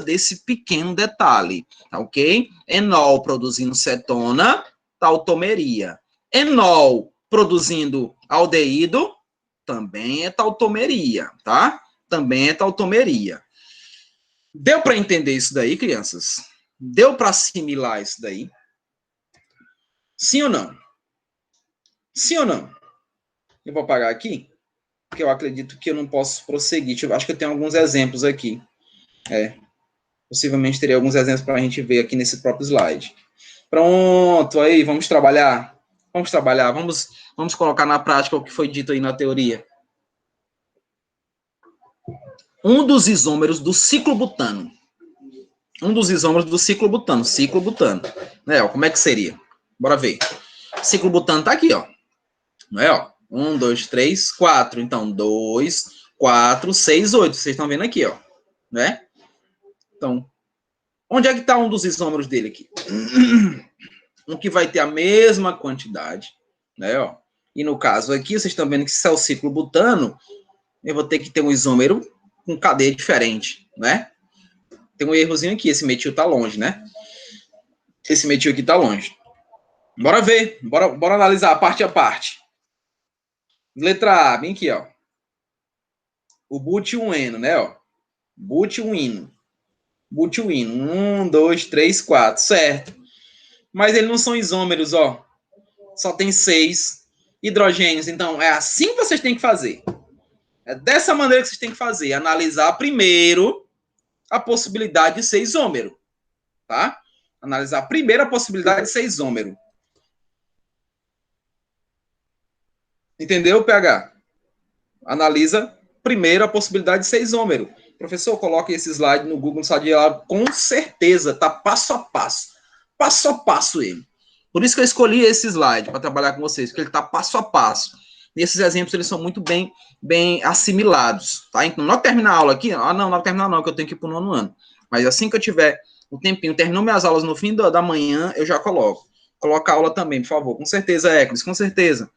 desse pequeno detalhe, tá ok? Enol produzindo cetona, tautomeria. Enol produzindo aldeído, também é tautomeria, tá? Também é tautomeria. Deu para entender isso daí, crianças? Deu para assimilar isso daí? Sim ou não? Sim ou não? Eu vou apagar aqui, porque eu acredito que eu não posso prosseguir. Acho que eu tenho alguns exemplos aqui. Possivelmente teria alguns exemplos para a gente ver aqui nesse próprio slide. Pronto, aí, vamos trabalhar. Vamos colocar na prática o que foi dito aí na teoria. Um dos isômeros do ciclobutano. Ciclobutano. Né, ó, como é que seria? Bora ver. Ciclobutano tá aqui, ó. Não é, ó? 1, 2, 3, 4. Então, 2, 4, 6, 8. Vocês estão vendo aqui, ó. Né? Então, onde é que está um dos isômeros dele aqui? Um que vai ter a mesma quantidade, né, ó. E no caso aqui, vocês estão vendo que se é o ciclobutano, eu vou ter que ter um isômero com cadeia diferente, né? Tem um errozinho aqui, esse metil tá longe, né? Esse metil aqui tá longe. Bora ver, bora analisar parte a parte. Letra A, bem aqui, ó. O butileno, né, ó. Butileno. 1, 2, 3, 4, certo. Mas eles não são isômeros, ó. Só tem 6 hidrogênios. Então, é assim que vocês têm que fazer. É dessa maneira que vocês têm que fazer. Analisar primeiro a possibilidade de ser isômero. Tá? Analisar primeiro a possibilidade de ser isômero. Entendeu, PH? Analisa primeiro a possibilidade de ser isômero. Professor, coloque esse slide no Google, no site de lá, com certeza, tá passo a passo. Passo a passo ele. Por isso que eu escolhi esse slide para trabalhar com vocês, porque ele tá passo a passo. E esses exemplos, eles são muito bem assimilados, tá? Então, na hora que terminar a aula aqui, não vai terminar não, que eu tenho que ir pro 9º ano. Mas assim que eu tiver o tempinho, terminou minhas aulas no fim da manhã, eu já coloco. Coloca a aula também, por favor. Com certeza, Eclis, com certeza.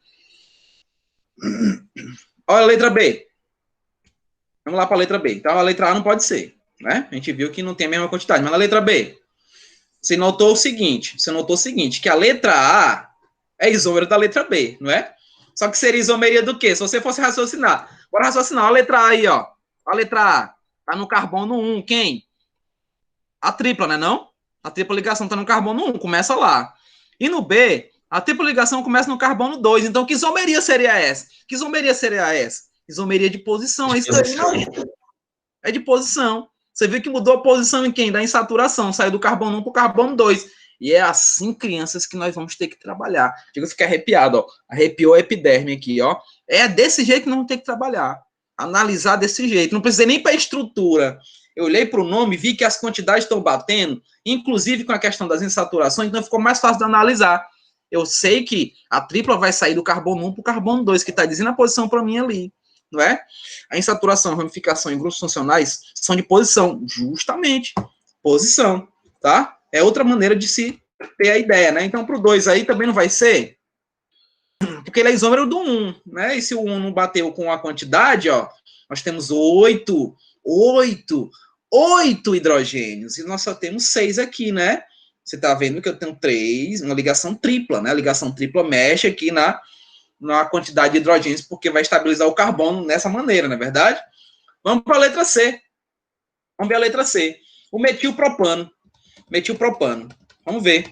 Olha a letra B. Vamos lá para a letra B. Então, a letra A não pode ser, né? A gente viu que não tem a mesma quantidade. Mas na letra B, você notou o seguinte, que a letra A é isômero da letra B, não é? Só que seria isomeria do quê? Se você fosse raciocinar. Bora raciocinar. A letra A aí, ó. A letra A tá no carbono 1. Quem? A tripla, né não? A tripla ligação tá no carbono 1. Começa lá. E no B, a tripla ligação começa no carbono 2. Então, que isomeria seria essa? Isomeria de posição. É isso aí, não? É de posição. Você viu que mudou a posição em quem? Da insaturação. Saiu do carbono 1 para o carbono 2. E é assim, crianças, que nós vamos ter que trabalhar. Chega a ficar arrepiado, ó. Arrepiou a epiderme aqui, ó. É desse jeito que nós vamos ter que trabalhar. Analisar desse jeito. Não precisa nem para a estrutura. Eu olhei para o nome, vi que as quantidades estão batendo, inclusive com a questão das insaturações, então ficou mais fácil de analisar. Eu sei que a tripla vai sair do carbono 1 para o carbono 2, que está dizendo a posição para mim ali, não é? A insaturação, a ramificação em grupos funcionais são de posição, justamente, posição, tá? É outra maneira de se ter a ideia, né? Então, para o 2 aí também não vai ser, porque ele é isômero do 1, né? E se o 1 não bateu com a quantidade, ó, nós temos 8 hidrogênios, e nós só temos 6 aqui, né? Você está vendo que eu tenho 3, uma ligação tripla, né? A ligação tripla mexe aqui na quantidade de hidrogênios, porque vai estabilizar o carbono dessa maneira, não é verdade? Vamos para a letra C. Vamos ver a letra C. O metilpropano. Metilpropano. Vamos ver.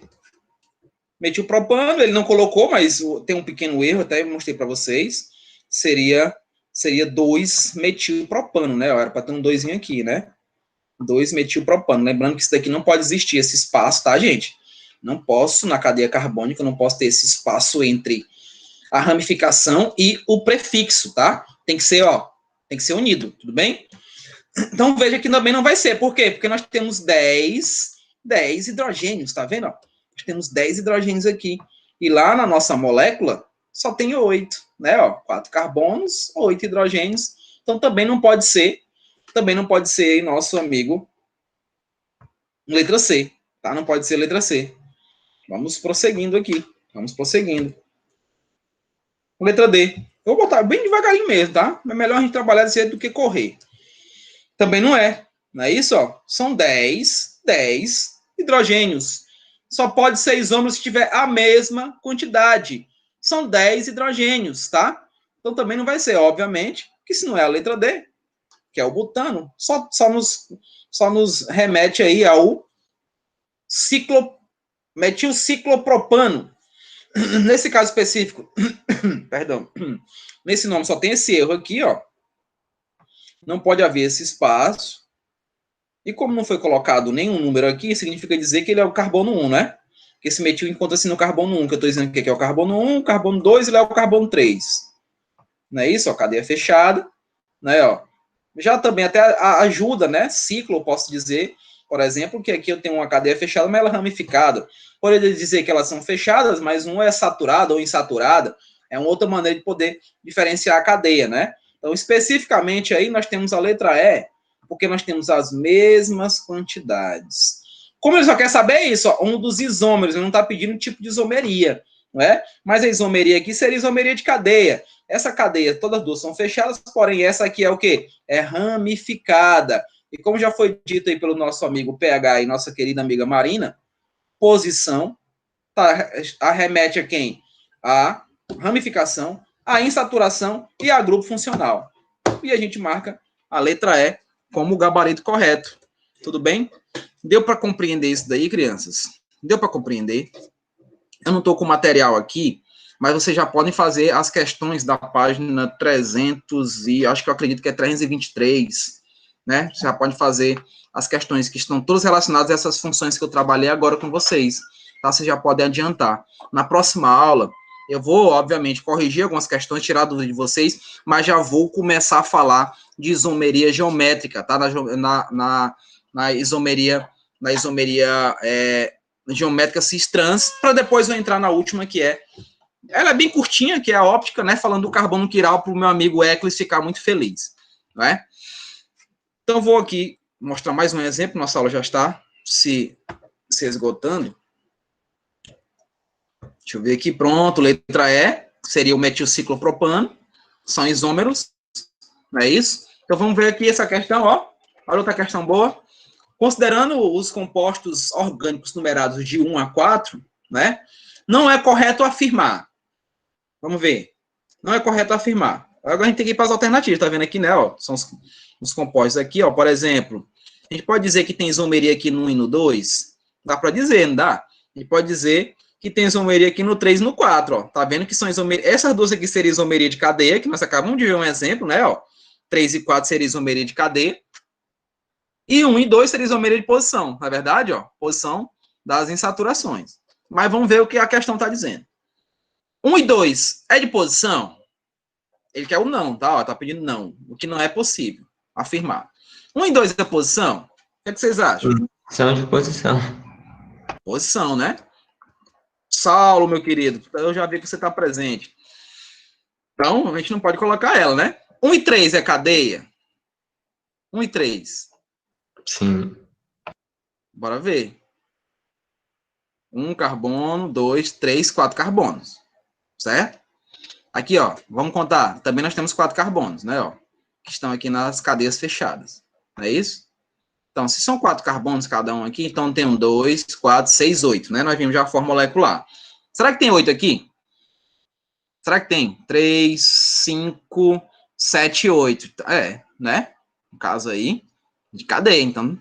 Metilpropano, ele não colocou, mas tem um pequeno erro, até mostrei para vocês. Seria 2-metilpropano, né? Era para ter um 2 aqui, né? 2-metilpropano. Lembrando que isso daqui não pode existir, esse espaço, tá, gente? Não posso, na cadeia carbônica, não posso ter esse espaço entre a ramificação e o prefixo, tá? Tem que ser, ó, tem que ser unido, tudo bem? Então, veja que também não vai ser. Por quê? Porque nós temos 10 hidrogênios, tá vendo? Ó? Nós temos 10 hidrogênios aqui. E lá na nossa molécula, só tem 8, né? Ó, 4 carbonos, 8 hidrogênios. Então, também não pode ser nosso amigo letra C, tá? Não pode ser letra C. Vamos prosseguindo aqui. Vamos prosseguindo. Letra D. Eu vou botar bem devagarinho mesmo, tá? É melhor a gente trabalhar desse jeito do que correr. Também não é. Não é isso, ó? São 10 hidrogênios. Só pode ser isômero se tiver a mesma quantidade. São 10 hidrogênios, tá? Então também não vai ser, obviamente, que se não é a letra D, que é o butano, só nos remete aí ao metilciclopropano. Nesse caso específico, perdão, nesse nome só tem esse erro aqui, ó. Não pode haver esse espaço. E como não foi colocado nenhum número aqui, significa dizer que ele é o carbono 1, né? Que esse metil encontra-se no carbono 1, que eu estou dizendo que aqui é o carbono 1, o carbono 2 ele é o carbono 3. Não é isso? Ó, cadeia fechada, né? Ó. Já também até ajuda, né? Ciclo, eu posso dizer, por exemplo, que aqui eu tenho uma cadeia fechada, mas ela é ramificada. Poderia dizer que elas são fechadas, mas um é saturada ou insaturada. É uma outra maneira de poder diferenciar a cadeia, né? Então, especificamente aí, nós temos a letra E, porque nós temos as mesmas quantidades. Como ele só quer saber isso, ó, um dos isômeros, ele não está pedindo tipo de isomeria, não é? Mas a isomeria aqui seria isomeria de cadeia. Essa cadeia, todas duas são fechadas, porém essa aqui é o quê? É ramificada. E como já foi dito aí pelo nosso amigo PH e nossa querida amiga Marina, posição arremete a quem? A ramificação, a insaturação e a grupo funcional. E a gente marca a letra E como o gabarito correto. Tudo bem? Deu para compreender isso daí, crianças? Deu para compreender? Eu não estou com o material aqui, mas vocês já podem fazer as questões da página 300 e acho que eu acredito que é 323, né? Você já pode fazer as questões que estão todas relacionadas a essas funções que eu trabalhei agora com vocês, tá? Vocês já podem adiantar. Na próxima aula, eu vou, obviamente, corrigir algumas questões, tirar a dúvida de vocês, mas já vou começar a falar de isomeria geométrica, tá? Na isomeria geométrica cis-trans, para depois eu entrar na última, que é... Ela é bem curtinha, que é a óptica, né? Falando do carbono quiral, para o meu amigo Eclis ficar muito feliz, não é? Então, vou aqui mostrar mais um exemplo. Nossa aula já está se esgotando. Deixa eu ver aqui. Pronto, letra E, seria o metilciclopropano. São isômeros, não é isso? Então, vamos ver aqui essa questão, ó. Olha outra questão boa. Considerando os compostos orgânicos numerados de 1 a 4, né? Não é correto afirmar. Vamos ver. Não é correto afirmar. Agora a gente tem que ir para as alternativas, tá vendo aqui, né? Ó, são os compostos aqui, ó. Por exemplo, a gente pode dizer que tem isomeria aqui no 1 e no 2? Dá para dizer, não dá? A gente pode dizer que tem isomeria aqui no 3 e no 4, ó. Tá vendo que são isomeria... Essas duas aqui seriam isomeria de cadeia, que nós acabamos de ver um exemplo, né? Ó. 3 e 4 seria isomeria de cadeia. E 1 e 2 seria isomeria de posição, não é verdade? Ó, posição das insaturações. Mas vamos ver o que a questão está dizendo. 1 e 2 é de posição? Ele quer o não, tá? Ó, tá pedindo não. O que não é possível afirmar. 1 e 2 é posição? O que vocês acham? São de posição. Posição, né? Saulo, meu querido, eu já vi que você está presente. Então, a gente não pode colocar ela, né? 1 e 3 é cadeia? 1 e 3. Sim. Bora ver. 1 carbono, 2, 3, 4 carbonos. Certo? Aqui, ó, vamos contar. Também nós temos 4 carbonos, né? Ó, que estão aqui nas cadeias fechadas. Não é isso? Então, se são 4 carbonos cada um aqui, então tem 1, 2, 4, 6, 8, né? Nós vimos já a forma molecular. Será que tem 8 aqui? Será que tem? 3, 5, 7, 8. É, né? No caso aí, de cadeia. Então,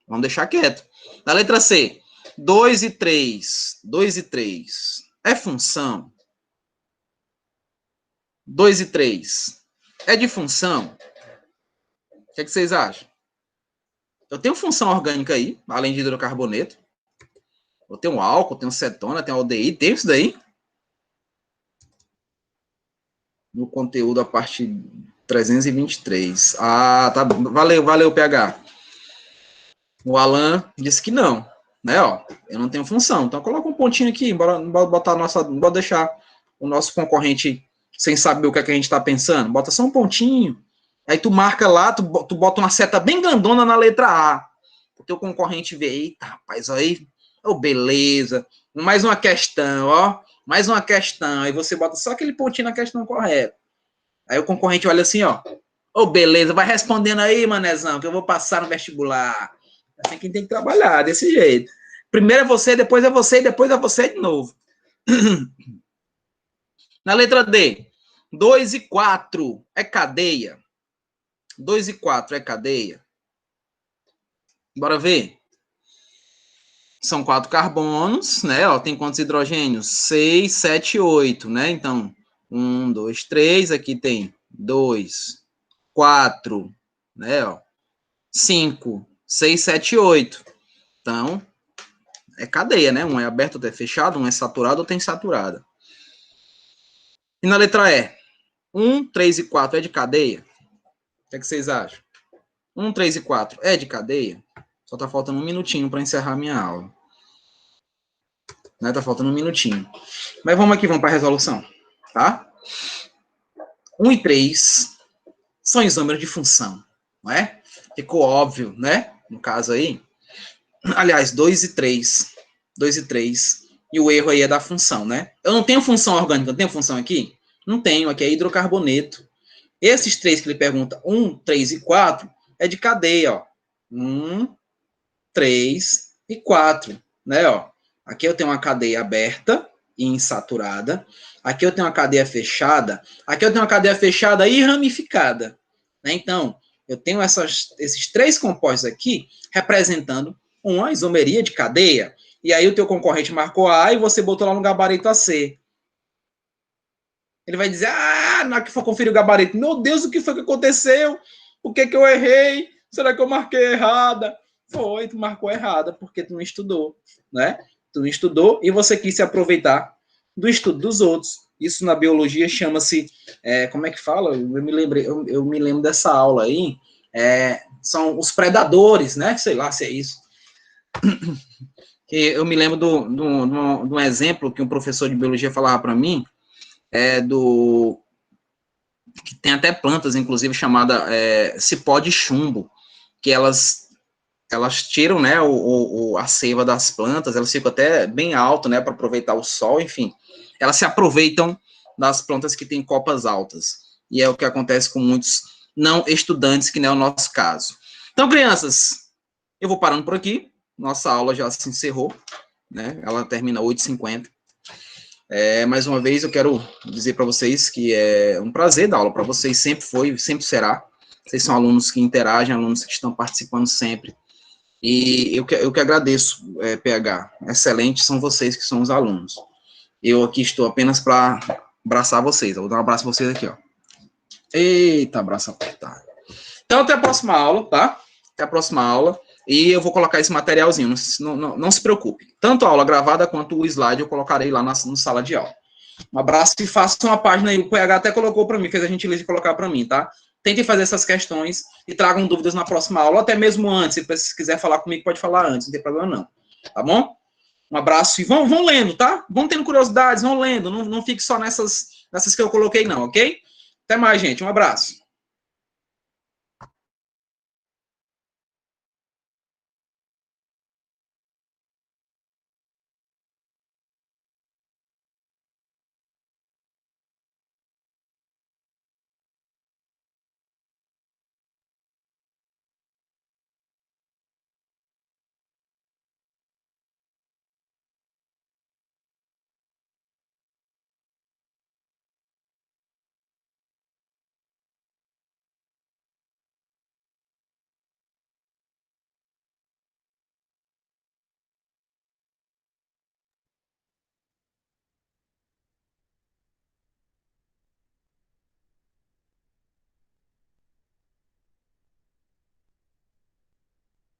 vamos deixar quieto. Na letra C, 2 e 3. 2 e 3. É função? 2 e 3. É de função? O que vocês acham? Eu tenho função orgânica aí, além de hidrocarboneto. Eu tenho álcool, tenho cetona, tenho aldeído, tem isso daí? No conteúdo, a parte 323. Ah, tá. Valeu, PH. O Alan disse que não, né? Ó, eu não tenho função. Então, coloca um pontinho aqui, bora botar a nossa, bora deixar o nosso concorrente sem saber o que é que a gente está pensando. Bota só um pontinho. Aí tu marca lá, tu bota uma seta bem grandona na letra A. O teu concorrente vê, eita, rapaz, aí, oh, beleza. Mais uma questão, ó. Mais uma questão. Aí você bota só aquele pontinho na questão correta. Aí o concorrente olha assim, ó. Oh, beleza, vai respondendo aí, manezão, que eu vou passar no vestibular. Assim que tem que trabalhar, desse jeito. Primeiro é você, depois é você, e depois é você de novo. Na letra D, 2 e 4 é cadeia. 2 e 4 é cadeia. Bora ver. São 4 carbonos, né? Ó, tem quantos hidrogênios? 6, 7, 8, né? Então, 1, 2, 3. Aqui tem 2, 4, né? Ó, 5, 6, 7, 8. Então, é cadeia, né? Um é aberto, outro é fechado, um é saturado, outro é insaturado. E na letra E, 1, 3 e 4 é de cadeia? O que é que vocês acham? 1, 3 e 4 é de cadeia? Só tá faltando um minutinho para encerrar a minha aula. Né? Tá faltando um minutinho. Mas vamos aqui, vamos para a resolução. Tá? 1 e 3 são isômeros de função. Não é? Ficou óbvio, né? No caso aí. Aliás, 2 e 3. 2 e 3. E o erro aí é da função, né? Eu não tenho função orgânica, eu tenho função aqui? Não tenho, aqui é hidrocarboneto. Esses 3 que ele pergunta, 1, 3 e 4, é de cadeia, ó. 1, 3 e 4, né, ó. Aqui eu tenho uma cadeia aberta e insaturada. Aqui eu tenho uma cadeia fechada. Aqui eu tenho uma cadeia fechada e ramificada. Né? Então, eu tenho esses 3 compostos aqui representando uma isomeria de cadeia. E aí o teu concorrente marcou A e você botou lá no gabarito AC. Ele vai dizer, na hora que for conferir o gabarito, meu Deus, o que foi que aconteceu? O que eu errei? Será que eu marquei errada? Foi, tu marcou errada, porque tu não estudou, né? Tu não estudou e você quis se aproveitar do estudo dos outros. Isso na biologia chama-se, como é que fala? Eu me lembro dessa aula aí, são os predadores, né? Sei lá se é isso. Eu me lembro de um exemplo que um professor de biologia falava para mim, que tem até plantas, inclusive, chamada cipó de chumbo, que elas tiram, né, a seiva das plantas, elas ficam até bem alto, né, para aproveitar o sol, enfim. Elas se aproveitam das plantas que têm copas altas. E é o que acontece com muitos não estudantes, que não é o nosso caso. Então, crianças, eu vou parando por aqui. Nossa aula já se encerrou, né? Ela termina 8h50. Mais uma vez, eu quero dizer para vocês que é um prazer dar aula para vocês, sempre foi, sempre será. Vocês são alunos que interagem, alunos que estão participando sempre. E eu que agradeço, PH. Excelente são vocês que são os alunos. Eu aqui estou apenas para abraçar vocês. Eu vou dar um abraço a vocês aqui, ó. Eita, abraço apertado. Então, até a próxima aula, tá? Até a próxima aula. E eu vou colocar esse materialzinho, não se preocupe. Tanto a aula gravada quanto o slide eu colocarei lá na sala de aula. Um abraço e faça uma página aí. O PH até colocou para mim, fez a gentileza de colocar para mim, tá? Tentem fazer essas questões e tragam dúvidas na próxima aula, ou até mesmo antes. Se quiser falar comigo, pode falar antes, não tem problema não. Tá bom? Um abraço e vão lendo, tá? Vão tendo curiosidades, vão lendo. Não fique só nessas que eu coloquei, não, ok? Até mais, gente. Um abraço.